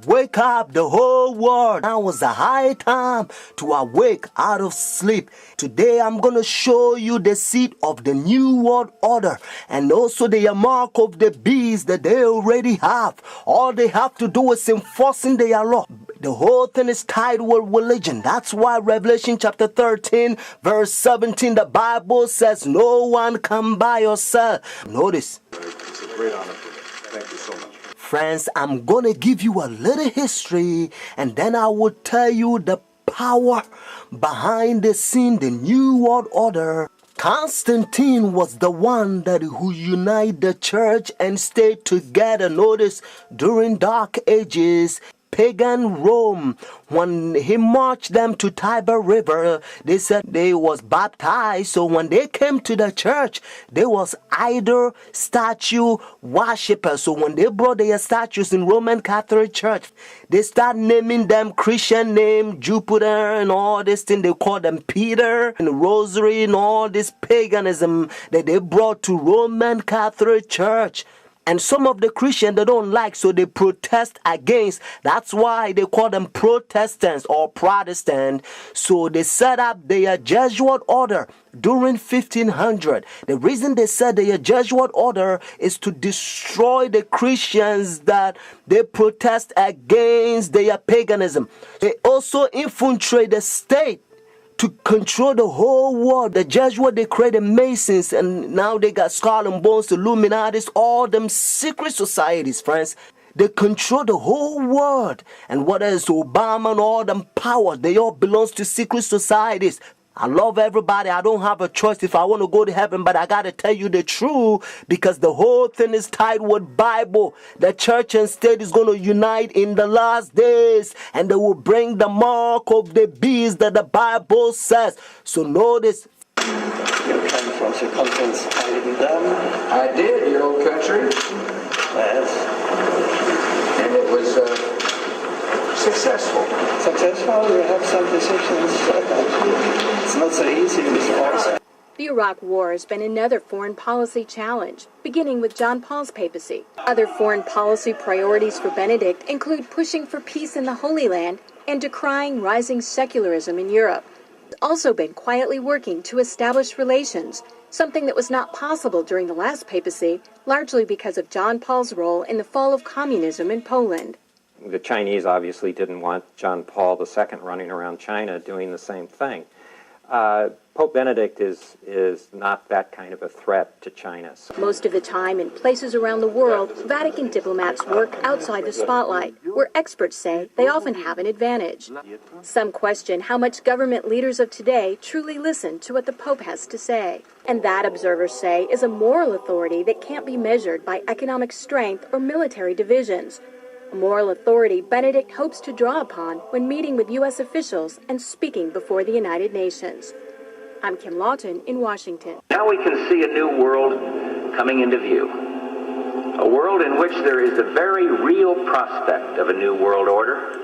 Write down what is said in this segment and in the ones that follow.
Wake up the whole world. Now is the high time to awake out of sleep. Today I'm going to show you the seed of the new world order and also the mark of the beast that they already have. All they have to do is enforcing their law. The whole thing is tied with religion. That's why Revelation chapter 13 verse 17, the Bible says no one can buy or sell. Notice. It's a great honor for me. Thank you so much. Friends, I'm going to give you a little history and then I will tell you the power behind the scene, the new world order. Constantine was the one who united the church and stayed together. Notice, during dark ages, pagan Rome, when he marched them to Tiber River, they said they was baptized. So when they came to the church, they was idol statue worshippers. So when they brought their statues in Roman Catholic Church, they start naming them Christian name, Jupiter and all this thing. They call them Peter and Rosary and all this paganism that they brought to Roman Catholic Church. And some of the Christians they don't like, so they protest against. That's why they call them Protestants or Protestant. So they set up their Jesuit order during 1500. The reason they said their Jesuit order is to destroy the Christians that they protest against their paganism. They also infiltrate the state to control the whole world. The Jesuits, they created Masons, and now they got Skull and Bones, Illuminati, all them secret societies, friends. They control the whole world. And what else? Obama and all them powers, they all belong to secret societies. I love everybody. I don't have a choice if I want to go to heaven, but I got to tell you the truth because the whole thing is tied with Bible. The church and state is going to unite in the last days and they will bring the mark of the beast that the Bible says. So notice. You came from circumference I did, your old country. Yes. And it was successful. Successful? You have some decisions. It's not so easy with all. The Iraq War has been another foreign policy challenge, beginning with John Paul's papacy. Other foreign policy priorities for Benedict include pushing for peace in the Holy Land and decrying rising secularism in Europe. He's also been quietly working to establish relations, something that was not possible during the last papacy, largely because of John Paul's role in the fall of communism in Poland. The Chinese obviously didn't want John Paul II running around China doing the same thing. Pope Benedict is not that kind of a threat to China. Most of the time, in places around the world, Vatican diplomats work outside the spotlight, where experts say they often have an advantage. Some question how much government leaders of today truly listen to what the Pope has to say. And that, observers say, is a moral authority that can't be measured by economic strength or military divisions. A moral authority Benedict hopes to draw upon when meeting with U.S. officials and speaking before the United Nations. I'm Kim Lawton in Washington. Now we can see a new world coming into view. A world in which there is the very real prospect of a new world order.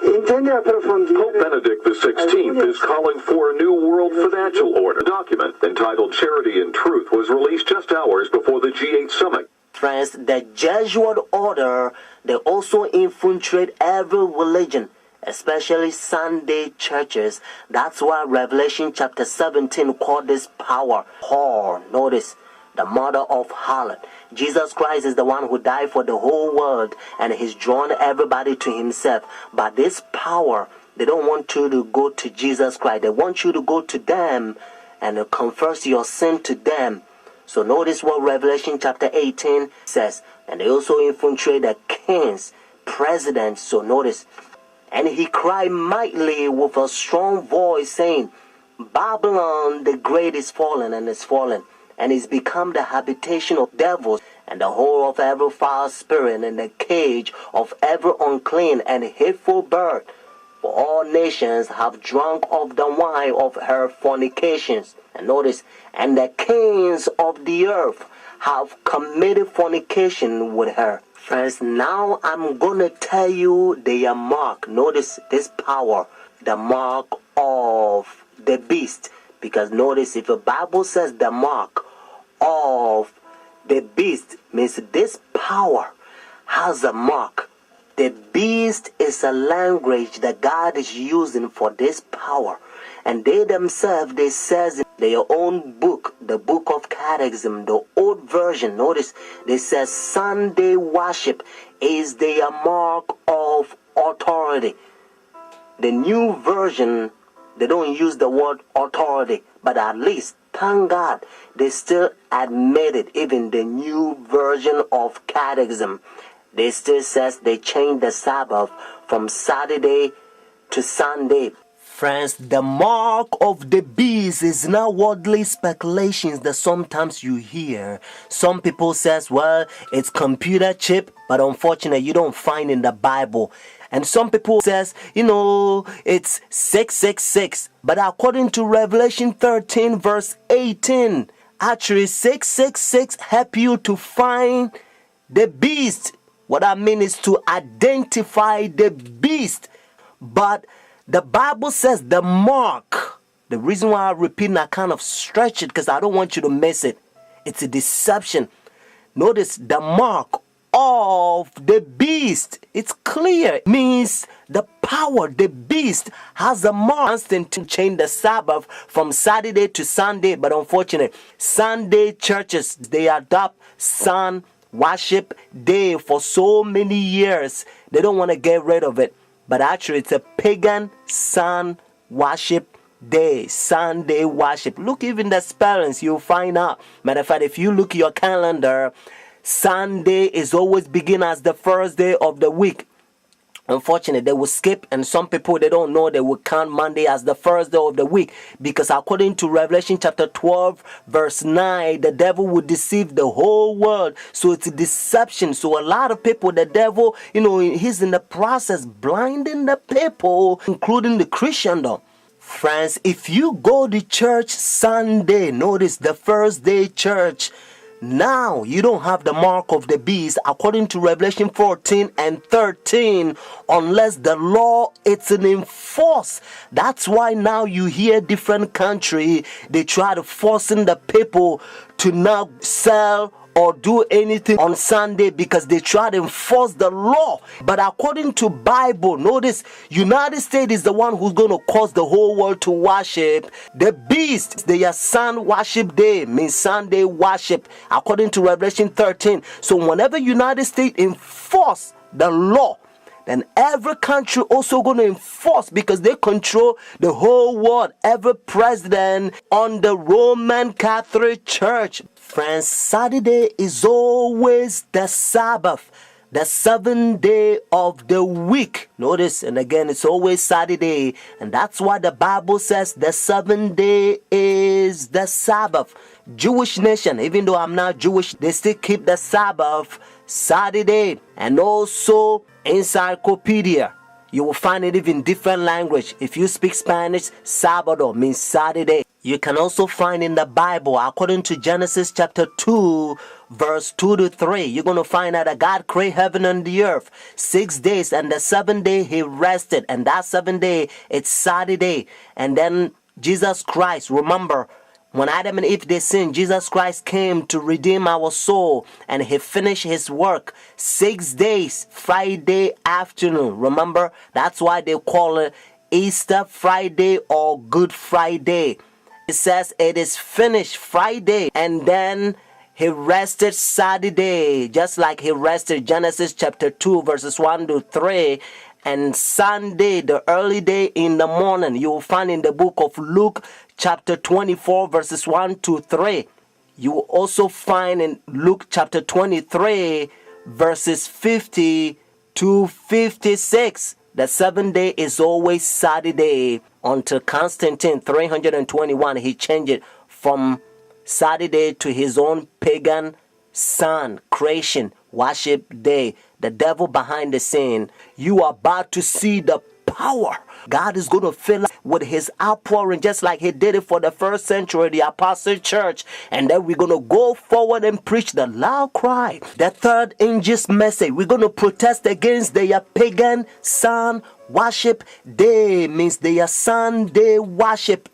Pope Benedict XVI is calling for a new world financial order. A document entitled Charity and Truth was released just hours before the G8 summit. Friends, the Jesuit order, they also infiltrate every religion, especially Sunday churches. That's why Revelation chapter 17 called this power whore. Notice, the mother of harlot. Jesus Christ is the one who died for the whole world and he's drawn everybody to himself. But this power, they don't want you to go to Jesus Christ. They want you to go to them and confess your sin to them. So notice what Revelation chapter 18 says. And they also infiltrate the kings, presidents. So notice. And he cried mightily with a strong voice, saying, Babylon the great is fallen and is fallen, and is become the habitation of devils, and the hole of every foul spirit, and the cage of every unclean and hateful bird. For all nations have drunk of the wine of her fornications. And notice, and the kings of the earth have committed fornication with her. Friends, now I'm going to tell you their mark. Notice this power, the mark of the beast. Because notice, if the Bible says the mark of the beast, means this power has a mark The beast is a language that God is using for this power. And they themselves, they says in their own book, the book of Catechism, the old version, notice, they says Sunday worship is their mark of authority. The new version, they don't use the word authority, but at least, thank God, they still admit it. Even the new version of Catechism, they still says they changed the Sabbath from Saturday to Sunday. Friends, the mark of the beast is not worldly speculations that sometimes you hear. Some people says, well, it's computer chip, but unfortunately you don't find in the Bible. And some people says, it's 666. But according to Revelation 13 verse 18, actually 666 help you to find the beast. What I mean is to identify the beast. But the Bible says the mark. The reason why I repeat and I kind of stretch it because I don't want you to miss it. It's a deception. Notice the mark of the beast. It's clear. It means the power, the beast has a mark. Constant to change the Sabbath from Saturday to Sunday. But unfortunately, Sunday churches, they adopt sun worship day for so many years. They don't want to get rid of it. But actually, it's a pagan sun worship day, Sunday worship. Look, even the spellings, you'll find out. Matter of fact, if you look at your calendar, Sunday is always begin as the first day of the week. Unfortunately, they will skip, and some people, they don't know, they will count Monday as the first day of the week, because according to Revelation chapter 12 verse 9, the devil will deceive the whole world. So it's a deception. So a lot of people, the devil, he's in the process blinding the people, including the Christendom. Friends, if you go to church Sunday, notice the first day church, now you don't have the mark of the beast according to Revelation 14 and 13 unless the law is enforced. That's why now you hear different country, they try to forcing the people to not sell or do anything on Sunday because they try to enforce the law. But according to Bible, notice United States is the one who's going to cause the whole world to worship the beast. Their sun worship day means Sunday worship according to Revelation 13. So whenever United States enforce the law, then every country also going to enforce because they control the whole world. Every president on the Roman Catholic Church. Friends, Saturday is always the Sabbath, the seventh day of the week. Notice, and again, it's always Saturday. And that's why the Bible says the seventh day is the Sabbath. Jewish nation, even though I'm not Jewish, they still keep the Sabbath Saturday. And also encyclopedia, you will find it even different language. If you speak Spanish, Sábado means Saturday. You can also find in the Bible, according to Genesis chapter 2, verse 2 to 3, you're going to find out that God created heaven and the earth 6 days, and the seventh day he rested, and that seventh day, it's Saturday. And then Jesus Christ, remember, when Adam and Eve, they sinned, Jesus Christ came to redeem our soul, and he finished his work 6 days, Friday afternoon. Remember, that's why they call it Easter Friday or Good Friday. It says it is finished Friday, and then he rested Saturday, just like he rested Genesis chapter 2 verses 1 to 3. And Sunday, the early day in the morning, you will find in the book of Luke chapter 24 verses 1 to 3. You will also find in Luke chapter 23 verses 50 to 56. The seventh day is always Saturday until Constantine 321. He changed it from Saturday to his own pagan sun creation worship day. The devil behind the scene. You are about to see the power. God is going to fill up with his outpouring just like he did it for the first century, the apostle church. And then we're going to go forward and preach the loud cry. The third angel's message. We're going to protest against their pagan sun worship day. Means their Sunday worship.